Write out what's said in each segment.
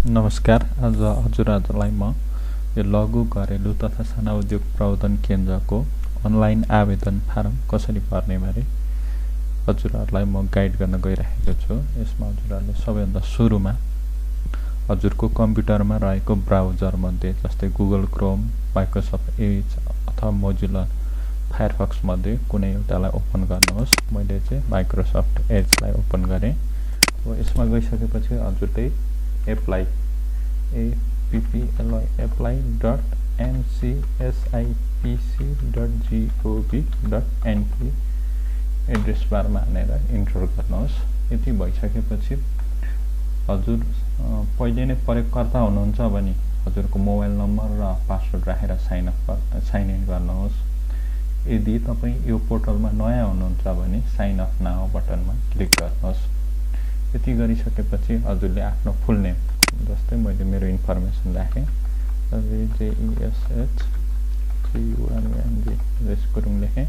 नमस्कार। आज हजुरहरूलाई म यो लघु घरेलु तथा साना उद्योग प्रवर्धन केन्द्रको अनलाइन आवेदन फारम कसरी भर्ने बारे हजुरहरूलाई म गाइड गर्न गइरहेको छु। यसमा हजुरहरूले सबैभन्दा सुरुमा हजुरको कम्प्युटरमा रहेको ब्राउजर मध्ये जस्तै गुगल क्रोम, माइक्रोसफ्ट एज अथवा मोजिला फायरफक्स मध्ये कुनै एउटालाई ओपन गर्नुहोस्। मैले चाहिँ माइक्रोसफ्ट एजलाई ओपन गरेँ। यसमा गइसकेपछि हजुरले apply apply.mcsipc.gov.np एड्रेस बारमा हानेर इन्टर गर्नुहोस्। यति भइसकेपछि हजुर पहिले नै प्रयोगकर्ता हुनुहुन्छ भने हजुरको मोबाइल नम्बर र पासवर्ड राखेर साइन इन गर्नुहोस्। यदि तपाई यो पोर्टलमा नयाँ हुनुहुन्छ भने साइन अप नाउ बटनमा क्लिक गर्नुहोस्। यति गरिसकेपछि हजुरले आफ्नो फुल नेम जस्तै मैले मेरो इन्फर्मेसन राखेँ JESHUNG लेखेँ,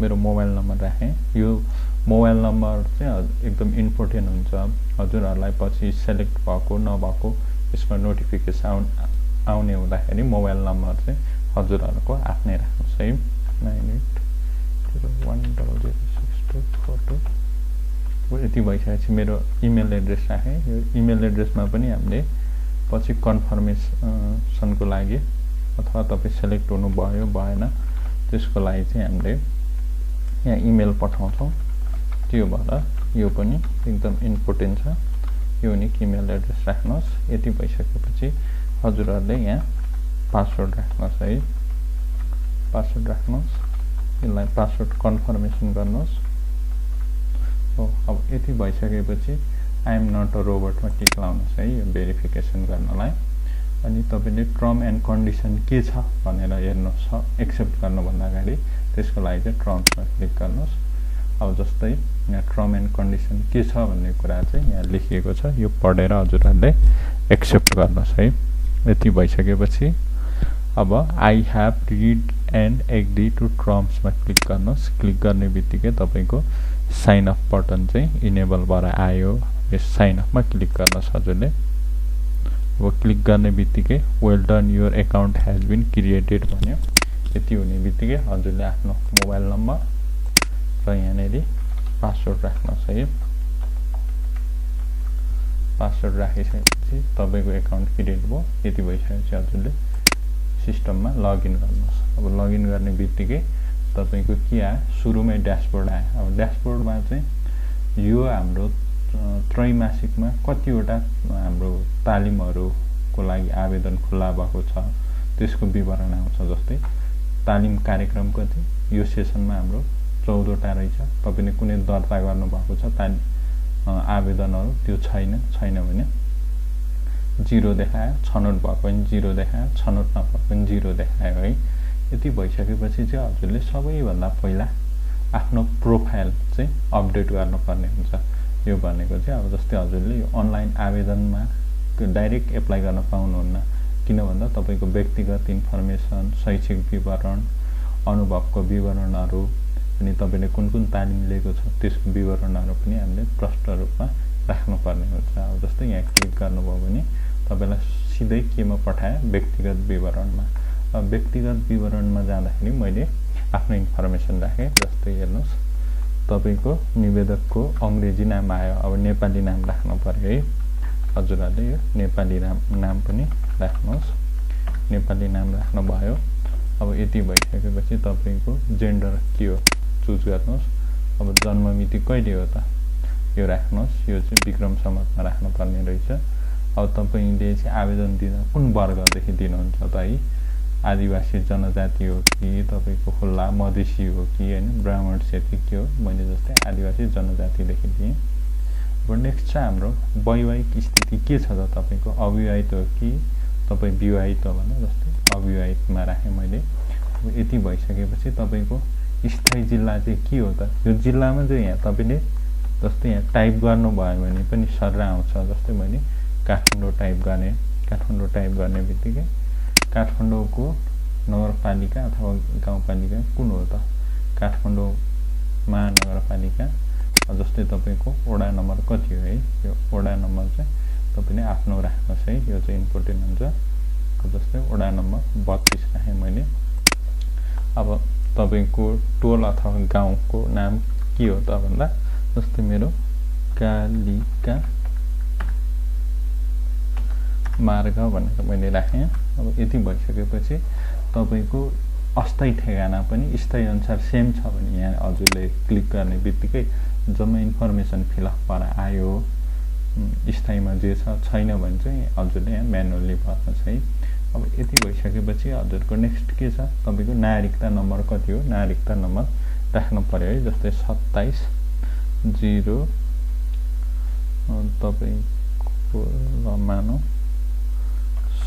मेरो मोबाइल नम्बर राखेँ। यो मोबाइल नम्बर चाहिँ एकदम इम्पोर्टेन्ट हुन्छ। हजुरहरूलाई पछि सेलेक्ट भएको नभएको यसमा नोटिफिकेसन आउने हुँदाखेरि मोबाइल नम्बर चाहिँ हजुरहरूको आफ्नै राख्नुहोस् है। 9801006242। यति भइसकेपछि मेरो इमेल एड्रेस राखेँ। यो इमेल एड्रेसमा पनि हामीले पछि कन्फर्मेसनको लागि अथवा तपाईँ सेलेक्ट हुनु भयो भएन त्यसको लागि चाहिँ हामीले यहाँ इमेल पठाउँछौँ। त्यो भएर यो पनि एकदम इम्पोर्टेन्ट छ। युनिक इमेल एड्रेस राख्नुहोस्। यति भइसकेपछि हजुरहरूले यहाँ पासवर्ड राख्नुहोस् है। पासवर्ड राख्नुहोस्। यसलाई पासवर्ड कन्फर्मेसन गर्नुहोस्। अब यति भइसकेपछि आई एम नट अ रोबोटमा टिक लाउनुहोस् है यो भेरिफिकेसन गर्नलाई। अनि तपाईले टर्म एन्ड कन्डिसन के छ भनेर हेर्नुहोस्। एक्सेप्ट गर्नुभन्दा अगाडि त्यसको लागि चाहिँ टर्म्समा क्लिक गर्नुहोस्। अब जस्तै यहाँ टर्म एन्ड कन्डिसन के छ भन्ने कुरा चाहिँ यहाँ लेखिएको छ। यो पढेर हजुरहरूले एक्सेप्ट गर्नुहोस् है। यति भइसकेपछि अब I have read and agree to टर्म्समा क्लिक गर्नुहोस्। क्लिक गर्ने बित्तिकै तपाईको साइन अप बटन चाहिँ इनेबल भएर आयो। यस साइन अपमा क्लिक गर्नुहोस् हजुरले। अब क्लिक गर्ने बित्तिकै well done your account has been created भन्यो। यति हुने बित्तिकै हजुरले आफ्नो मोबाइल नम्बर र यहाँनेरि पासवर्ड राख्नुहोस् है। पासवर्ड राखिसकेपछि तपाईको एकाउन्ट क्रिएट भयो। यति भइसकेपछि हजुरले सिस्टममा लगइन गर्नुहोस्। अब लगइन गर्ने बित्तिकै तपाईको के आयो, सुरुमै ड्यासबोर्ड आयो। अब ड्यासबोर्डमा चाहिँ यो हाम्रो त्रैमासिकमा कतिवटा हाम्रो तालिमहरूको लागि आवेदन खुला भएको छ त्यसको विवरण आउँछ। जस्तै तालिम कार्यक्रम कति, यो सेसनमा हाम्रो 14 रहेछ। तपाईले कुनै दर्ता गर्नुभएको छ आवेदनहरू त्यो छैन भने 0 देखायो, छनौट भएको पनि 0 देखायो, छनौट नभएको पनि 0 देखायो है। यति भइसकेपछि चाहिँ हजुरले सबैभन्दा पहिला आफ्नो प्रोफाइल चाहिँ अपडेट गर्नुपर्ने हुन्छ। यो भनेको चाहिँ अब जस्तै हजुरले यो अनलाइन आवेदनमा डाइरेक्ट एप्लाई गर्न पाउनुहुन्न। किन भन्दा तपाईको व्यक्तिगत इन्फर्मेसन, शैक्षिक विवरण, अनुभवको विवरणहरू अनि तपाईले कुन तालिम लिएको छ त्यसको विवरणहरू पनि हामीले प्रष्ट रूपमा राख्नुपर्ने हुन्छ। अब जस्तै यहाँ क्लिक गर्नुभयो भने तपाईलाई सिधै केमा पठायो, व्यक्तिगत विवरणमा। अब व्यक्तिगत विवरणमा जाँदाखेरि मैले आफ्नो इन्फर्मेसन राखेँ। जस्तै हेर्नुहोस् तपाईको निवेदकको अंग्रेजी नाम आयो। अब नेपाली नाम राख्नु पर्यो है। हजुरहरूले यो नेपाली नाम पनि राख्नुहोस्। नेपाली नाम राख्नु भयो। अब यति भइसकेपछि तपाईको जेन्डर के हो चुज गर्नुहोस्। अब जन्ममिति कहिले हो त यो राख्नुहोस्। यो चाहिँ विक्रम सम्वतमा राख्नुपर्ने रहेछ। अब तपाईले चाहिँ आवेदन दिँदा कुन वर्गदेखि दिनुहुन्छ त है, आदिवासी जनजाति हो कि तपाईको खुल्ला मधेसी हो कि हैन, ब्राह्मण क्षेत्री के हो। मैले जस्तै आदिवासी जनजातिदेखि दिएँ। अब नेक्स्ट छ हाम्रो वैवाहिक स्थिति के छ त तपाईको, अविवाहित हो कि तपाई विवाहित हो भने जस्तै अविवाहितमा राखेँ मैले। अब यति भइसकेपछि तपाईको स्थायी जिल्ला चाहिँ के हो त, यो जिल्लामा चाहिँ यहाँ तपाईले जस्तै यहाँ टाइप गर्नुभयो भने पनि सर्र आउँछ। जस्तै मैले काठमाडौँ टाइप गर्ने। काठमाडौँ टाइप गर्ने बित्तिकै काठमाडौँको नगरपालिका अथवा गाउँपालिका कुन हो त, काठमाडौँ महानगरपालिका जस्तै तपाईको वडा नम्बर कति हो है, यो वडा नम्बर चाहिँ तपाईले आफ्नो राख्नुहोस् चाहिँ यो चाहिँ इम्पोर्टेन्ट हुन्छ। जस्तै वडा नम्बर 32 राखेँ मैले। अब तपाईको टोल अथवा गाउँको नाम के हो त भन्दा जस्तै मेरो कालिका मार्ग भनेर मैले राखेँ। अब यति भइसकेपछि तपाईको अस्थायी ठेगाना पनि स्थायी अनुसार सेम छ भने यहाँ हजुरले क्लिक गर्ने बित्तिकै जम्मै इन्फर्मेसन फिलअप भएर आयो। स्थायीमा जे छ छैन भने चाहिँ हजुरले यहाँ म्यानुअली भर्नुहोस् है। अब यति भइसकेपछि हजुरको नेक्स्ट के छ तपाईको नागरिकता नम्बर कति हो नागरिकता नम्बर राख्नु पर्यो है। जस्तै 27 तपाईको मानौ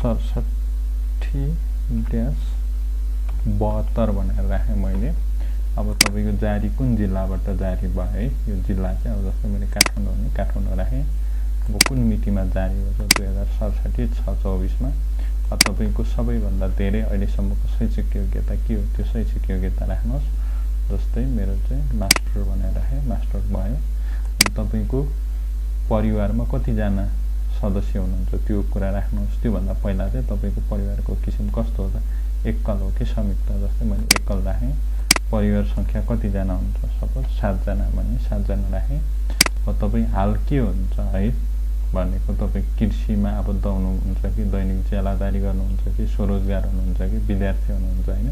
67-72 भनेर राखेँ मैले। अब तपाईको जारी कुन जिल्लाबाट जारी भयो है यो जिल्ला चाहिँ अब जस्तै मैले काठमाडौँ भने काठमाडौँ राखेँ। अब कुन मितिमा जारी भयो 2067-6/24 मा। तपाईको सबैभन्दा धेरै अहिलेसम्मको शैक्षिक योग्यता के हो त्यो शैक्षिक योग्यता राख्नुहोस्। जस्तै मेरो चाहिँ मास्टर भनेर राखेँ मास्टर भयो। तपाईको परिवारमा कतिजना सदस्य हुनुहुन्छ त्यो कुरा राख्नुहोस्। त्योभन्दा पहिला चाहिँ तपाईको परिवारको किसिम कस्तो हो त एकल हो कि संयुक्त। जस्तै मैले एकल राखेँ। परिवार संख्या कतिजना हुन्छ सपोज 7 जना भने 7 जना राखेँ। अब तपाईँ हाल के हुन्छ है भनेको तपाईँ कृषिमा आबद्ध हुनुहुन्छ कि दैनिक ज्यालादारी गर्नुहुन्छ कि स्वरोजगार हुनुहुन्छ कि विद्यार्थी हुनुहुन्छ हैन।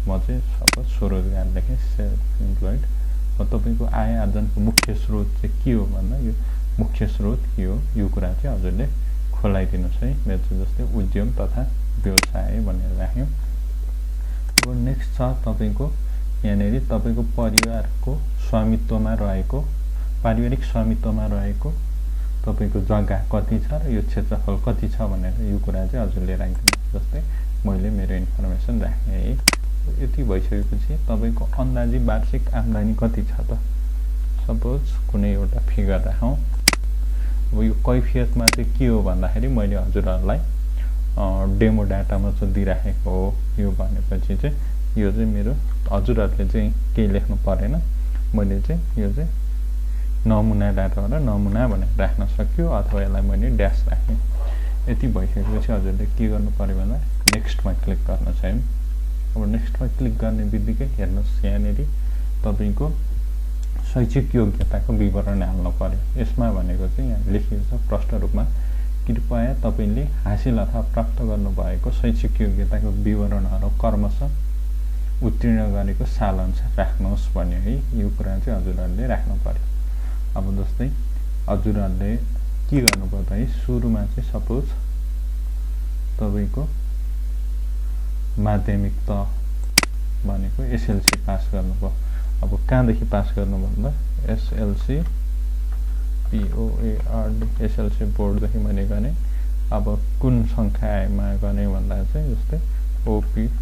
म चाहिँ सपोज स्वरोजगार लेखेँ सेल्फ इम्प्लोइड। अब तपाईको आय आर्जनको मुख्य स्रोत चाहिँ के हो भन्दा यो मुख्य स्रोत के हो यो कुरा चाहिँ हजुरले खोलाइदिनुस् है। मेरो चाहिँ जस्तै उद्यम तथा व्यवसाय भनेर राख्यो। अब नेक्स्ट छ तपाईको यहाँनेर तपाईको परिवारको स्वामित्वमा रहेको पारिवारिक स्वामित्वमा रहेको तपाईको जग्गा कति छ र यो क्षेत्रफल कति छ भनेर यो कुरा चाहिँ हजुरले राख्दिनुहोस्। जस्तै मैले मेरो इन्फर्मेसन राखेँ है। यति भइसकेपछि तपाईको अन्दाजी वार्षिक आम्दानी कति छ त सपोज कुनै एउटा फिगर राखौँ। अब यो कैफियतमा चाहिँ के हो भन्दाखेरि मैले हजुरहरूलाई डेमो डाटामा चाहिँ दिइराखेको हो। यो भनेपछि चाहिँ यो चाहिँ मेरो हजुरहरूले चाहिँ केही लेख्नु परेन। मैले चाहिँ यो चाहिँ नमुना डाटा र नमुना भनेर राख्न सक्यो अथवा यसलाई मैले ड्यास राखेँ। यति भइसकेपछि हजुरले के गर्नु पर्यो भन्दा नेक्स्टमा क्लिक गर्नुहोस् है। अब नेक्स्टमा क्लिक गर्ने बित्तिकै हेर्नुहोस् यहाँनेर तपाईको शैक्षिक योग्यताको विवरण हाल्नु पर्यो। यसमा भनेको चाहिँ यहाँ लेखिएको छ प्रष्ट रूपमा कृपया तपाईले हासिल अथवा प्राप्त गर्नुभएको शैक्षिक योग्यताको विवरणहरू क्रमशः उत्तीर्ण गरेको साल अनुसार राख्नुहोस् भन्यो है। यो कुरा चाहिँ हजुरहरूले राख्नु पर्यो। अब जस्तै हजुरहरूले के गर्नुपर्छ है सुरुमा चाहिँ सपोज तपाईको माध्यमिक त भनेको एसएलसी पास गर्नुभयो। अब कहाँदेखि पास गर्नु भन्दा एसएलसी POARD एसएलसी बोर्डदेखि मैले गर्ने। अब कुन संख्यामा गर्ने भन्दा चाहिँ जस्तै ओपीटी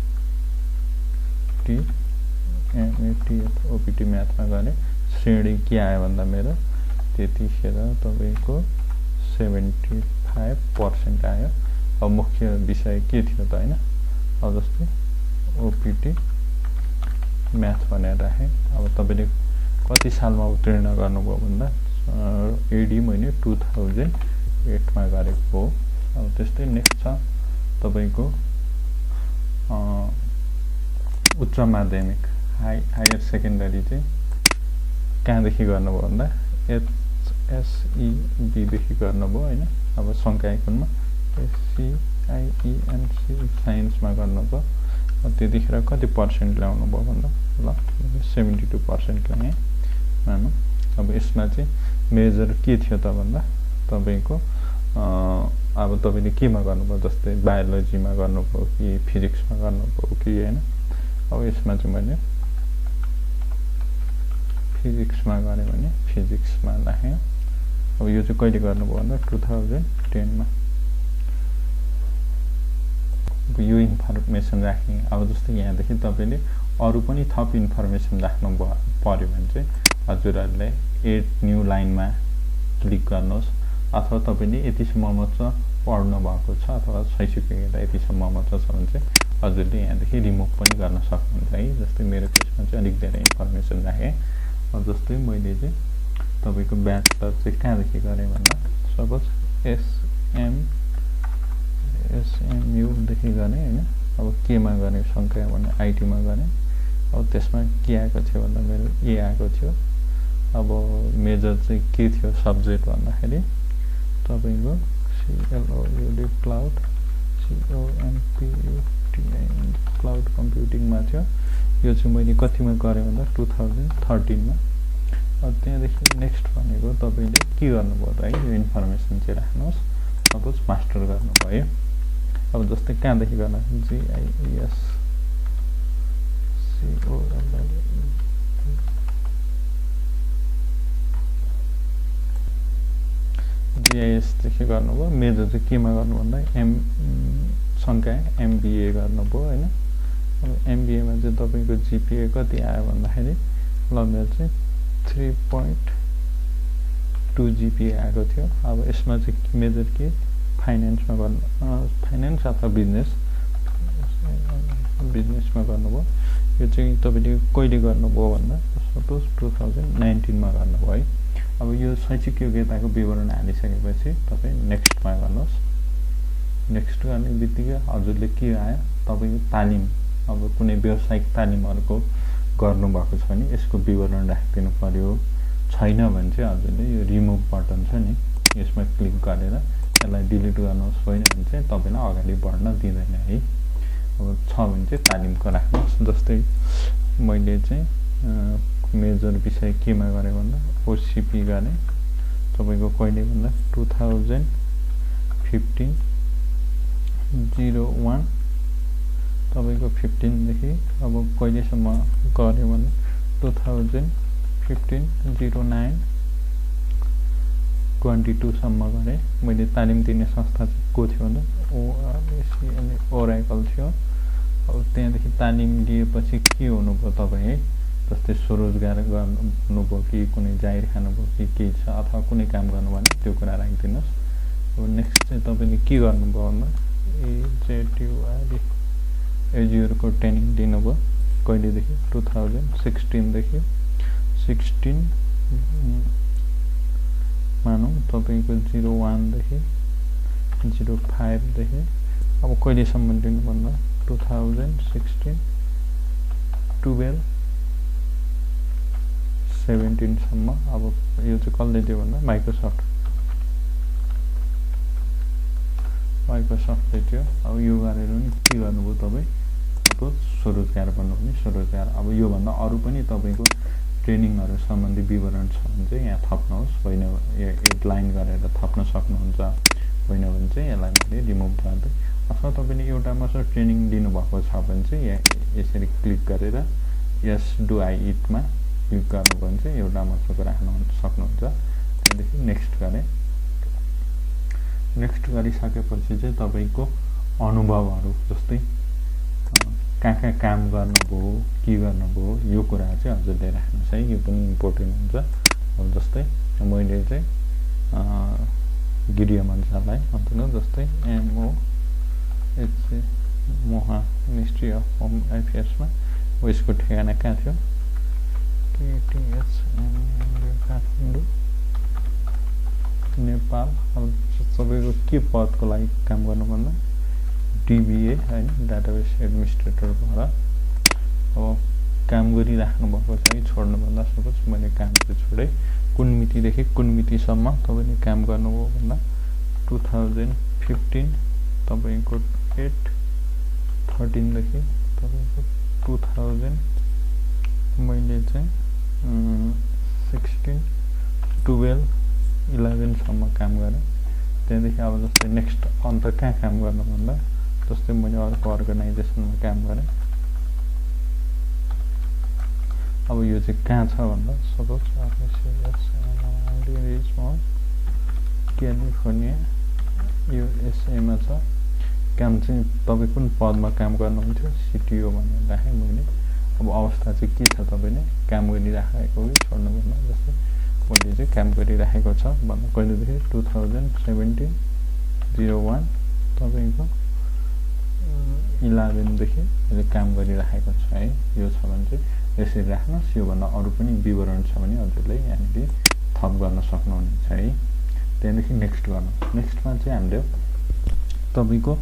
म्याथमा गर्ने। श्रेणी के आयो भन्दा मेरो त्यतिखेर तपाईको 75% आयो। अब मुख्य विषय के थियो त हैन। अब जस्तै ओपीटी म्याथ भनेर राखेँ। अब तपाईले कति सालमा उत्तीर्ण गर्नुभयो भन्दा एडी मैले 2008 मा गरेको हो। अब त्यस्तै नेक्स्ट छ तपाईको उच्च माध्यमिक हायर सेकेन्डरी चाहिँ कहाँदेखि गर्नुभयो भन्दा HSEB देखि गर्नुभयो हैन। अब संकायकुनमा SCIENC साइन्समा गर्नुभयो। त्यतिखेर कति पर्सेन्ट ल्याउनु भयो भन्दा ल 72% ल्याएँ मानौ। अब यसमा चाहिँ मेजर के थियो त भन्दा तपाईको अब तपाईले केमा गर्नुभयो जस्तै बायोलोजीमा गर्नुभयो कि फिजिक्समा गर्नुभयो कि हैन। अब यसमा चाहिँ मैले फिजिक्समा गरेँ भने फिजिक्समा राखेँ। अब यो चाहिँ कहिले गर्नुभयो भन्दा 2010 मा यो इन्फर्मेसन राखेँ। अब जस्तै यहाँदेखि तपाईले अरु पनि थप इन्फर्मेसन राख्नु पर्यो भने चाहिँ हजुरहरूले एड न्यू लाइनमा क्लिक गर्नुहोस्। अथवा तपाईले यतिसम्म मात्र पढ्नु भएको छ अथवा शैक्षिक योग्यता यतिसम्म मात्र छ भने चाहिँ हजुरले यहाँदेखि रिमुभ पनि गर्न सक्नुहुन्छ है। जस्तै मेरो केसमा चाहिँ अलिक धेरै इन्फर्मेसन राखेँ। अब जस्तै मैले चाहिँ तपाईको ब्याचलर चाहिँ कहाँदेखि गरेँ भन्दा सपोज एसएमयुदेखि गर्ने होइन। अब केमा गर्ने सङ्ख्या भने आइटीमा गर्ने। अब त्यसमा के आएको थियो भन्दा मेरो ए आएको थियो। अब मेजर चाहिँ के थियो सब्जेक्ट भन्दाखेरि तपाईँको CLOUD क्लाउड COMPUTIङ क्लाउड कम्प्युटिङमा थियो। यो चाहिँ मैले कतिमा गरेँ भन्दा 2013 मा। अब त्यहाँदेखि नेक्स्ट भनेको तपाईँले के गर्नुभयो त है, यो इन्फर्मेसन चाहिँ राख्नुहोस्। सपोज मास्टर गर्नुभयो। अब जस्तै कहाँदेखि गर्न GIS GIS देखि गर्नुभयो। मेजर चाहिँ केमा गर्नु भन्दा सङ्ख्या MBA गर्नुभयो होइन। अब MBA मा चाहिँ तपाईँको GPA कति आयो भन्दाखेरि ल मेरो चाहिँ 3.2 GPA आएको थियो। अब यसमा चाहिँ मेजर के फाइनेन्समा गर्नु, फाइनेन्स अथवा बिजनेसमा गर्नुभयो। यो चाहिँ तपाईँले कहिले गर्नुभयो भन्दा सपोज 2019 मा गर्नुभयो है। अब यो शैक्षिक योग्यताको विवरण हालिसकेपछि तपाईँ नेक्स्टमा गर्नुहोस्। नेक्स्ट गर्ने बित्तिकै हजुरले के आयो तपाईँको तालिम, अब कुनै व्यावसायिक तालिमहरूको गर्नुभएको छ भने यसको विवरण राखिदिनु पर्यो। छैन भने चाहिँ हजुरले यो रिमुभ बटन छ नि, यसमा क्लिक गरेर यसलाई डिलिट गर्नुहोस्। होइन भने चाहिँ तपाईँलाई अगाडि बढ्न दिँदैन है। अब छ भने चाहिँ तालिमको राख्नुहोस्। जस्तै मैले चाहिँ मेजर विषय केमा गरेँ भन्दा OCP गरेँ। तपाईँको कहिले भन्दा 2015-01 तपाईँको 15 देखि अब कहिलेसम्म गऱ्यो भने 2015-09-22 सम्म गरेँ। मैले तालिम दिने संस्था चाहिँ को थियो भन्दा ओराकल थियो। अब त्यहाँदेखि तालिम लिएपछि के हुनुभयो तपाईँ है, जस्तै स्वरोजगार गर्नुभयो कि कुनै जागिर खानुभयो कि केही छ अथवा कुनै काम गर्नु भने त्यो कुरा राखिदिनुहोस्। अब नेक्स्ट चाहिँ तपाईँले के गर्नुभयो भन्दा एजुरको ट्रेनिङ दिनुभयो। कहिलेदेखि 2016 देखि 16 मानौँ तपाईँको 01 देखि 05 देखि अब कहिलेसम्म दिनु भन्दा 2016 12 17 सम्म। अब यो चाहिँ कसले दियो भन्दा माइक्रोसफ्टले थियो। अब यो गरेर नि के गर्नुभयो तपाईँ, अब स्वरोजगार भन्नु पनि स्वरोजगार। अब योभन्दा अरू पनि तपाईँको ट्रेनिङहरू सम्बन्धी विवरण छ भने चाहिँ यहाँ थप्नुहोस्। होइन एक लाइन गरेर थप्न सक्नुहुन्छ। होइन भने चाहिँ यसलाई मैले रिमुभ गर्दै, अथवा तपाईँले एउटा मात्र ट्रेनिङ दिनुभएको छ भने चाहिँ यहाँ यसरी क्लिक गरेर यस डु आई इटमा क्लिक गर्नुभयो भने चाहिँ एउटा मात्रको राख्न सक्नुहुन्छ। त्यहाँदेखि नेक्स्ट गरेँ। नेक्स्ट गरिसकेपछि चाहिँ तपाईँको अनुभवहरू, जस्तै कहाँ काम गर्नुभयो, के गर्नुभयो, यो कुरा चाहिँ हजुरले राख्नुहोस् है। यो पनि इम्पोर्टेन्ट हुन्छ। अब जस्तै मैले चाहिँ गृह मन्त्रालय अन्तर्गत जस्तै MOH मोहा मिनिस्ट्री अफ होम एफेयर्समा यसको ठेगाना कहाँ थियो, KTH काठमाडौँ नेपाल। अब तपाईँको के पदको लागि काम गर्नु भन्दा DBA होइन, डाटाबेस एडमिनिस्ट्रेटर भएर अब काम गरिराख्नु भएको छ है। छोड्नुभन्दा सपोज मैले काम चाहिँ छोडेँ। कुन मितिदेखि कुन मितिसम्म तपाईँले काम गर्नुभयो भन्दा 2015 तपाईँको 8-13 देखि तपाईँको 2000 मैले चाहिँ 16-12-11 सम्म काम गरेँ। त्यहाँदेखि अब जस्तै नेक्स्ट अन्त कहाँ काम गर्नु भन्दा जस्तै मैले अर्को अर्गनाइजेसनमा काम गरेँ। अब यो चाहिँ कहाँ छ भन्दा सपोज क्यालिफोर्निया USA मा छ। काम चाहिँ तपाईँ कुन पदमा काम गर्नुहुन्थ्यो, CTO भनेर राखेँ मैले। अब अवस्था चाहिँ के छ, तपाईँले काम गरिराखेको कि छोड्नु भन्दा जस्तै मैले चाहिँ काम गरिराखेको छ भन्दा कहिलेदेखि 2017-01 तपाईँको 11 देखि मैले काम गरिराखेको छु है। यो छ भने चाहिँ यसरी राख्नुहोस्। योभन्दा अरू पनि विवरण छ भने हजुरले यहाँनिर थप गर्न सक्नुहुनेछ है। त्यहाँदेखि नेक्स्ट गर्नु। नेक्स्टमा चाहिँ हामीले तपाईँको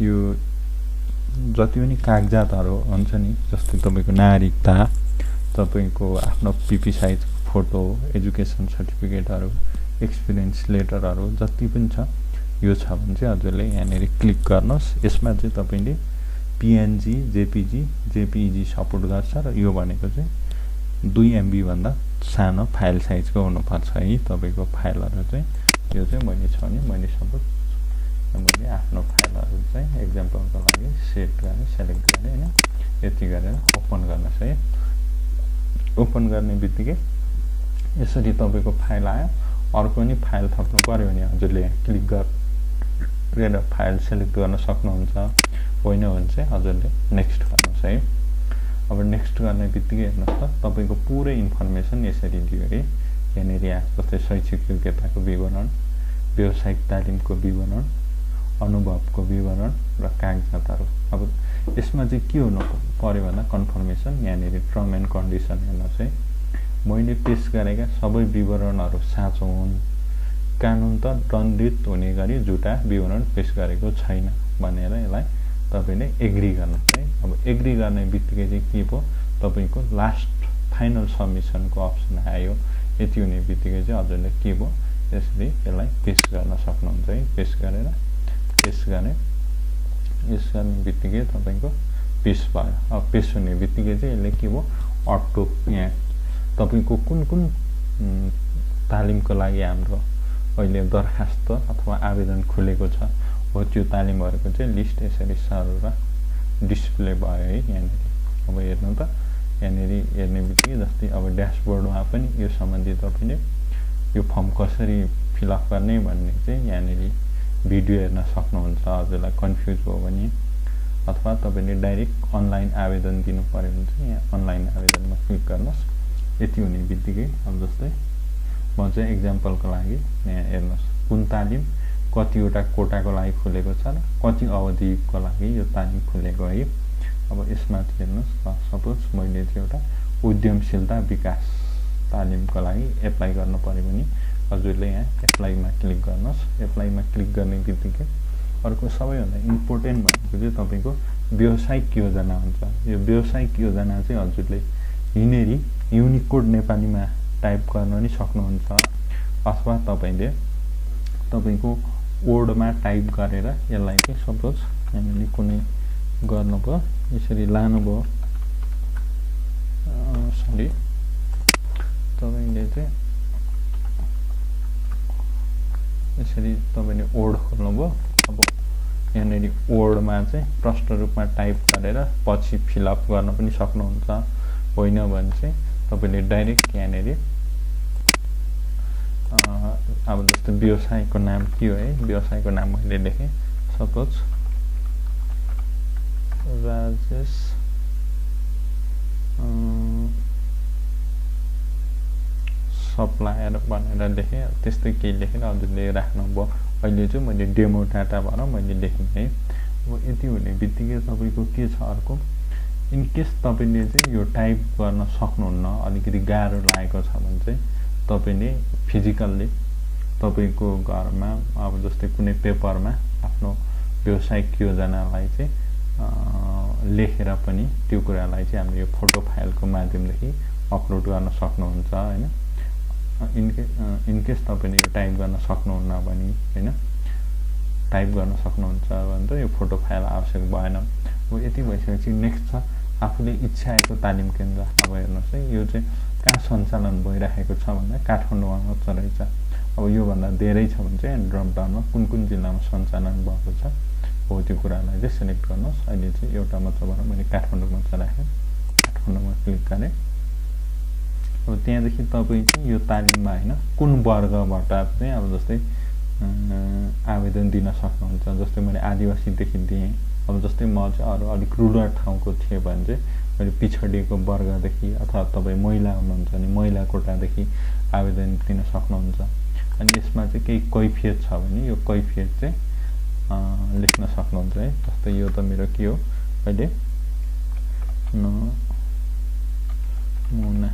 यो जति पनि कागजातहरू हुन्छ नि, जस्तै तपाईँको नागरिकता, तपाईँको आफ्नो पिपी साइज फोटो, एजुकेसन सर्टिफिकेटहरू, एक्सपिरियन्स लेटरहरू जति पनि छ, यो छ भने चाहिँ हजुरले यहाँनिर क्लिक गर्नुहोस्। यसमा चाहिँ तपाईँले पिएनजी, जेपिजी सपोर्ट गर्छ र यो भनेको चाहिँ 2 MB भन्दा सानो फाइल साइजको हुनुपर्छ है तपाईँको फाइलहरू चाहिँ। यो चाहिँ मैले छ भने मैले सपोज मैले आफ्नो फाइलहरू चाहिँ एक्जाम्पलको लागि सेट गरेँ, सेलेक्ट गरेँ होइन, यति गरेर ओपन गर्नुहोस् है। ओपन गर्ने बित्तिकै यसरी तपाईँको फाइल आयो। अर्को नि फाइल थप्नु पर्यो भने हजुरले यहाँ क्लिक गरेर फाइल सेलेक्ट गर्न सक्नुहुन्छ, होइन भने चाहिँ हजुरले नेक्स्ट गर्नुहोस् है। अब नेक्स्ट गर्ने बित्तिकै हेर्नुहोस् त तपाईँको पुरै इन्फर्मेसन यसरी दियो है। यहाँनिर जस्तै शैक्षिक योग्यताको विवरण, व्यावसायिक तालिमको विवरण, अनुभवको विवरण र कागजातहरू। अब यसमा चाहिँ के हुनु पर्यो भन्दा कन्फर्मेसन, यहाँनिर टर्म एन्ड कन्डिसन हेर्नुहोस् है। मैले पेश गरेका सबै विवरणहरू साँचो हुन्, कानुन त दण्डित हुने गरी झुटा विवरण पेश गरेको छैन भनेर यसलाई तपाईँले एग्री गर्नुहोस् है। अब एग्री गर्ने बित्तिकै चाहिँ के भयो, तपाईँको लास्ट फाइनल सबमिसनको अप्सन आयो। यति हुने बित्तिकै चाहिँ हजुरले के भयो, यसरी यसलाई पेश गर्न सक्नुहुन्छ है। पेश गरेर पेश गर्ने बित्तिकै तपाईँको पेश भयो। अब पेश हुने बित्तिकै चाहिँ यसले के भयो, अटो यहाँ तपाईँको कुन कुन तालिमको लागि हाम्रो अहिले दरखास्त अथवा आवेदन खुलेको छ हो त्यो तालिमहरूको चाहिँ लिस्ट यसरी सर डिस्प्ले भयो है यहाँनिर। अब हेर्नु त यहाँनिर हेर्ने बित्तिकै जस्तै अब ड्यासबोर्डमा पनि यो सम्बन्धी तपाईँले यो फर्म कसरी फिलअप गर्ने भन्ने चाहिँ यहाँनिर भिडियो हेर्न सक्नुहुन्छ। हजुरलाई कन्फ्युज भयो भने अथवा तपाईँले डाइरेक्ट अनलाइन आवेदन दिनु पर्यो भने चाहिँ यहाँ अनलाइन आवेदनमा क्लिक गर्नुहोस्। यति हुने बित्तिकै अब जस्तै म चाहिँ एक्जाम्पलको लागि यहाँ हेर्नुहोस्, कुन तालिम कतिवटा कोटाको लागि खुलेको छ र कति अवधिको लागि यो तालिम खुलेको है। अब यसमा चाहिँ हेर्नुहोस्, सपोज मैले चाहिँ एउटा उद्यमशीलता विकास तालिमको लागि एप्लाई गर्नु पर्यो भने हजुरले यहाँ एप्लाईमा क्लिक गर्नुहोस्। एप्लाईमा क्लिक गर्ने बित्तिकै अर्को सबैभन्दा इम्पोर्टेन्ट भनेको चाहिँ तपाईँको व्यावसायिक योजना हुन्छ। यो व्यावसायिक योजना चाहिँ हजुरले यिनीहरू युनिकोड नेपालीमा टाइप गर्न पनि सक्नुहुन्छ, अथवा तपाईँले तपाईँको वर्डमा टाइप गरेर यसलाई चाहिँ सपोज यहाँनिर कुनै गर्नुभयो, यसरी लानुभयो, सरी तपाईँले चाहिँ यसरी तपाईँले वर्ड खोल्नुभयो। अब यहाँनिर वर्डमा चाहिँ प्रष्ट रूपमा टाइप गरेर पछि फिलअप गर्न पनि सक्नुहुन्छ, होइन भने चाहिँ तपाईँले डाइरेक्ट यहाँनिर अब जस्तो व्यवसायको नाम के हो है, व्यवसायको नाम मैले लेखेँ सपोज राजेश सप्लायर भनेर लेखेँ। त्यस्तै केही लेखेर हजुरले राख्नुभयो। अहिले चाहिँ मैले डेमो डाटा भनेर मैले लेखेँ है। अब यति हुने बित्तिकै तपाईँको के छ अर्को, इनकेस तपाईँले चाहिँ यो टाइप गर्न सक्नुहुन्न, अलिकति गाह्रो लागेको छ भने चाहिँ तपाईँले फिजिकल्ली तपाईँको घरमा अब जस्तै कुनै पेपरमा आफ्नो व्यावसायिक योजनालाई चाहिँ लेखेर पनि त्यो कुरालाई चाहिँ हामीले यो फोटो फाइलको माध्यमदेखि अपलोड गर्न सक्नुहुन्छ होइन। इनकेस तपाईँले यो टाइप गर्न सक्नुहुन्न भने होइन, टाइप गर्न सक्नुहुन्छ भने त यो फोटो फाइल आवश्यक भएन। अब यति भइसकेपछि नेक्स्ट छ आफूले इच्छाएको तालिम केन्द्र। अब हेर्नुहोस् है, यो चाहिँ कहाँ सञ्चालन भइरहेको छ भन्दा काठमाडौँमा मात्र रहेछ। अब योभन्दा धेरै छ भने चाहिँ ड्रप डाउनमा कुन कुन जिल्लामा सञ्चालन भएको छ हो त्यो कुरालाई चाहिँ सिलेक्ट गर्नुहोस्। अहिले चाहिँ एउटा मात्र भएर मैले काठमाडौँ मात्र राखेँ, काठमाडौँमा क्लिक गरेँ। अब त्यहाँदेखि तपाईँ चाहिँ यो तालिममा होइन कुन वर्गबाट चाहिँ अब जस्तै आवेदन दिन सक्नुहुन्छ। जस्तै मैले आदिवासीदेखि दिएँ। अब जस्तै म चाहिँ अरू अलिक रुरल ठाउँको थिएँ भने चाहिँ मैले पिछडिएको वर्गदेखि, अथवा तपाईँ महिला हुनुहुन्छ भने महिला कोटादेखि आवेदन दिन सक्नुहुन्छ। अनि यसमा चाहिँ केही कैफियत छ भने यो कैफियत चाहिँ लेख्न सक्नुहुन्छ है। जस्तै यो त मेरो के हो, अहिले नमुना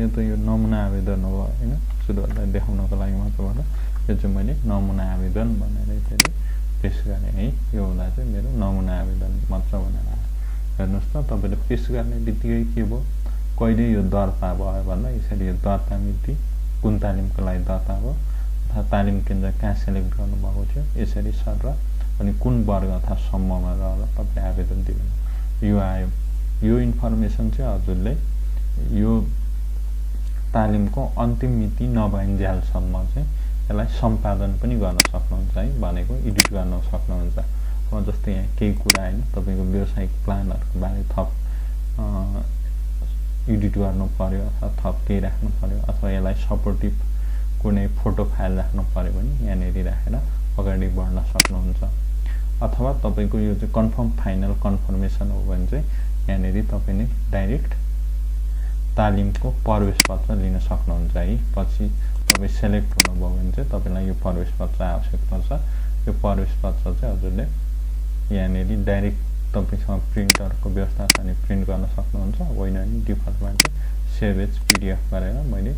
त यो नमुना आवेदन हो हैन, सुरुवातलाई देखाउनको लागि मात्र होला। यो चाहिँ मैले नमुना आवेदन भनेर यसरी पेश गरेँ है। यो हुँदा चाहिँ मेरो नमुना आवेदन मात्र भनेर आयो। हेर्नुहोस् त, तपाईँले पेश गर्ने बित्तिकै के भयो, कहिले यो दर्ता भयो भन्दा यसरी यो दर्ता मिति कुन तालिमको लागि दर्ता भयो अथवा तालिम केन्द्र कहाँ सेलेक्ट गर्नुभएको थियो यसरी सर अनि कुन वर्ग अथवा सम्ममा रहेर तपाईँ आवेदन दिनु यो आयो। यो इन्फर्मेसन चाहिँ हजुरले यो तालिमको अन्तिम मिति नभइन्जेलसम्म चाहिँ यसलाई सम्पादन पनि गर्न सक्नुहुन्छ है, भनेको एडिट गर्न सक्नुहुन्छ। अब जस्तै यहाँ केही कुरा हैन, तपाईको व्यावसायिक प्लानहरुको बारे थप एडिट गर्नु पर्यो अथवा थप केही राख्नु पर्यो अथवा यसलाई सपोर्टिभ कुनै फोटो फाइल राख्नु पर्यो भने यहाँनेरि राखेर अगाडि बढ्न सक्नुहुन्छ। अथवा तपाईको यो चाहिँ कन्फर्म फाइनल कन्फर्मेसन हो भने चाहिँ यहाँनेरि तपाईले डाइरेक्ट तालिमको प्रवेश पत्र लिन सक्नुहुन्छ है। पछि तपाई सेलेक्ट हुनुभयो भने चाहिँ तपाईलाई यो प्रवेश पत्र आवश्यक पर्छ। यो प्रवेश पत्र चाहिँ हजुरले यहाँनेरि डाइरेक्ट तपाईसँग प्रिन्टरको व्यवस्था छ भने प्रिन्ट गर्न सक्नुहुन्छ, होइन भने डिफल्टमा चाहिँ सेभ एज पीडीएफ गरेर मैले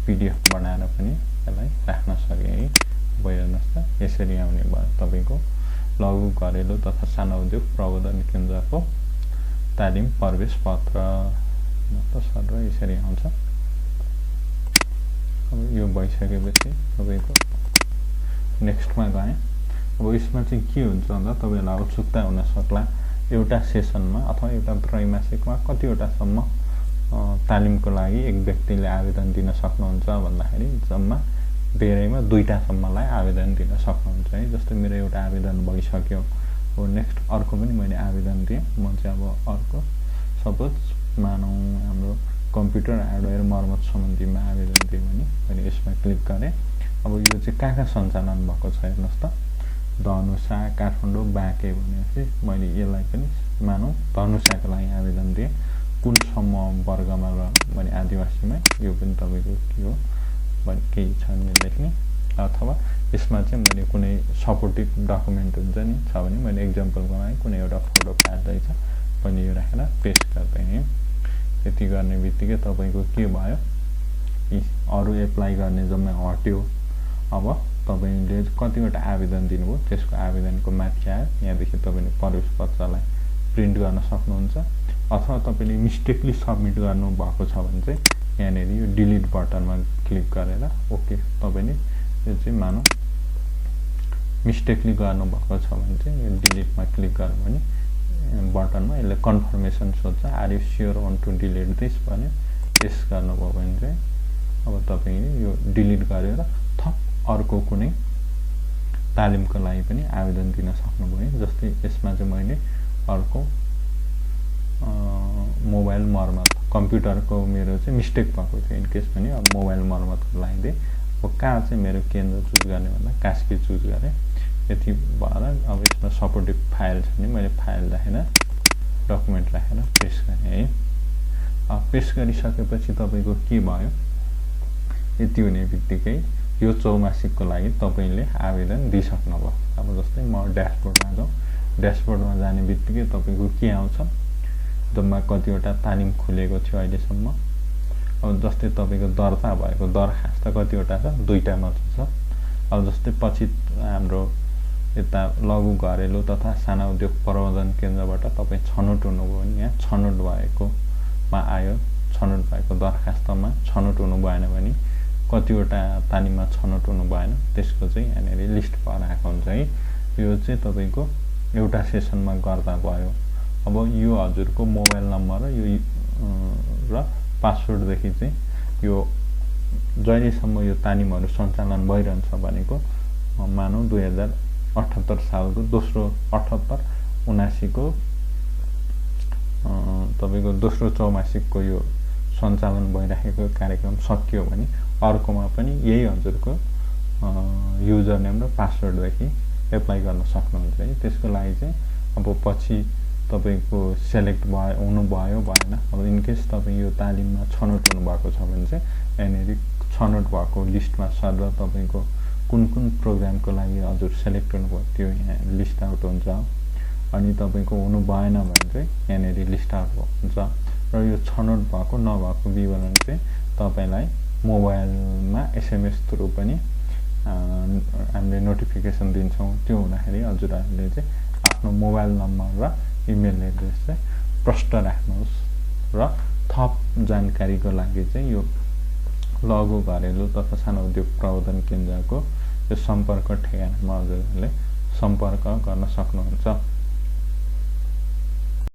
पीडीएफ बनाएर पनि यसलाई राख्न सके है। हेर्नुहोस् त, यसरी आउने भयो तपाईको लघु घरेलु तथा सानो उद्योग प्रबन्धन केन्द्रको तालिम प्रवेश पत्र त सर यसरी आउँछ। अब यो भइसकेपछि तपाईको नेक्स्टमा गए। अब यसमा चाहिँ के हुन्छ भन्दा तपाईलाई उत्सुकता हुन सक्ला, एउटा सेसनमा अथवा एउटा त्रैमासिकमा कतिवटासम्म तालिमको लागि एक व्यक्तिले आवेदन दिन सक्नुहुन्छ भन्दाखेरि जम्मा धेरैमा 2टासम्मलाई आवेदन दिन सक्नुहुन्छ है। जस्तै मेरो एउटा आवेदन भइसक्यो, अब नेक्स्ट अर्को पनि मैले आवेदन दिएँ। म चाहिँ अब अर्को सपोज मानौँ हाम्रो कम्प्युटर हार्डवेयर मर्मत सम्बन्धीमा आवेदन दिएँ भने मैले यसमा क्लिक गरेँ। अब यो चाहिँ कहाँ सञ्चालन भएको छ हेर्नुहोस् त, धनुषा काठमाडौँ बाँके भनेपछि मैले यसलाई पनि मानौँ धनुषाको लागि आवेदन दिएँ। कुन समूह वर्गमा भने आदिवासीमा, यो पनि तपाईँको के हो भने केही छ भने लेख्ने। अथवा यसमा चाहिँ मैले कुनै सपोर्टिभ डकुमेन्ट हुन्छ नि छ भने मैले एक्जाम्पलको लागि कुनै एउटा फोटो फाइल रहेछ पनि यो राखेर पेस्ट गर्दैन। यति गर्ने बित्तिकै तपाईँको के भयो, अरू एप्लाई गर्ने जम्मै हट्यो। अब तपाईले कतिवटा आवेदन दिनुभयो त्यसको आवेदनको माथि आयो, यहाँदेखि तपाईले प्रवेश पत्रलाई प्रिन्ट गर्न सक्नुहुन्छ। अथवा तपाईले मिस्टेकली सबमिट गर्नु भएको छ भने चाहिँ यहाँनेरि यो डिलिट बटनमा क्लिक गरेर ओके, तपाईले यो चाहिँ मानौँ मिस्टेकली गर्नु भएको छ भने चाहिँ यो डिलिटमा क्लिक गर्नु भने बटनमा यसले कन्फर्मेसन सोध्छ, are you sure want to delete this भने यस गर्नुभयो भने चाहिँ अब तपाईले यो डिलिट गरेर थप अर्को कुनै तालिमको लागि पनि आवेदन दिन सक्नुभयो। जस्तै यसमा चाहिँ मैले अर्को मोबाइल मर्मत कम्प्युटरको मेरो चाहिँ मिस्टेक भएको थियो इनकेस पनि, अब मोबाइल मर्मतको लागि दिएँ। अब कहाँ चाहिँ मेरो केन्द्र चुज गर्ने भन्दा कास्की चुज गरेँ। यति भएर अब यसमा सपोर्टिभ फाइल छ भने मैले फाइल राखेर डकुमेन्ट राखेर पेस्ट गरेँ है। अब पेस्ट गरिसकेपछि तपाईँको के भयो, यति हुने बित्तिकै यो चौमासिकको लागि तपाईले आवेदन दिइसक्नुभयो। अब जस्तै म ड्यासबोर्डमा जाउँ, ड्यासबोर्डमा जाने बित्तिकै तपाईको के आउँछ, जम्मा कतिवटा तालिम खुलेको थियो अहिलेसम्म। अब जस्तै तपाईको दर्ता भएको दरखास्त कतिवटा छ, 2टा मात्र छ। अब जस्तै पछि हाम्रो यता लघु घरेलु तथा साना उद्योग प्रबन्धन केन्द्रबाट तपाईँ छनौट हुनुभयो भने यहाँ छनौट भएकोमा आयो, छनौट भएको दरखास्तमा छनौट हुनु भएन भने कतिवटा तालिममा छनौट हुनु भएन त्यसको चाहिँ यहाँनेरि लिस्ट भएर आएको हुन्छ है। यो चाहिँ तपाईको एउटा सेसनमा गर्दा भयो। अब यो हजुरको मोबाइल नम्बर र पासवर्डदेखि चाहिँ यो जहिलेसम्म यो तालिमहरू सञ्चालन भइरहन्छ भनेको मानौँ 2078 सालको दोस्रो 78-79 को तपाईको दोस्रो चौमासिकको यो सञ्चालन भइरहेको कार्यक्रम सकियो भने अर्कोमा पनि यही हजुरको युजर नेम र पासवर्डदेखि एप्लाई गर्न सक्नुहुन्छ है। त्यसको लागि चाहिँ अब पछि तपाईको सेलेक्ट हुनुभयो भएन, अब इनकेस तपाईँ यो तालिममा छनौट हुनुभएको छ भने चाहिँ यहाँनेरि छनौट भएको लिस्टमा सर तपाईको कुन कुन प्रोग्रामको लागि हजुर सेलेक्ट हुनुभयो त्यो यहाँ लिस्ट आउट हुन्छ। अनि तपाईको हुनु भएन भने चाहिँ यहाँनेरि लिस्ट आउट हुन्छ। र र यो छनौट भएको नभएको विवरण चाहिँ तपाईलाई मोबाइलमा एसएमएस थ्रु पनि हामीले नोटिफिकेसन दिन्छौं। त्यो हुँदाखेरि हजुरहरूले चाहिँ आफ्नो मोबाइल नम्बर र इमेल एड्रेस चाहिँ प्रष्ट राख्नुहोस् र थप जानकारीको लागि चाहिँ यो लघु घरेलु तथा सानो उद्योग प्रबन्धन केन्द्रको यो सम्पर्क ठेगानामा हजुरहरूले सम्पर्क गर्न सक्नुहुन्छ।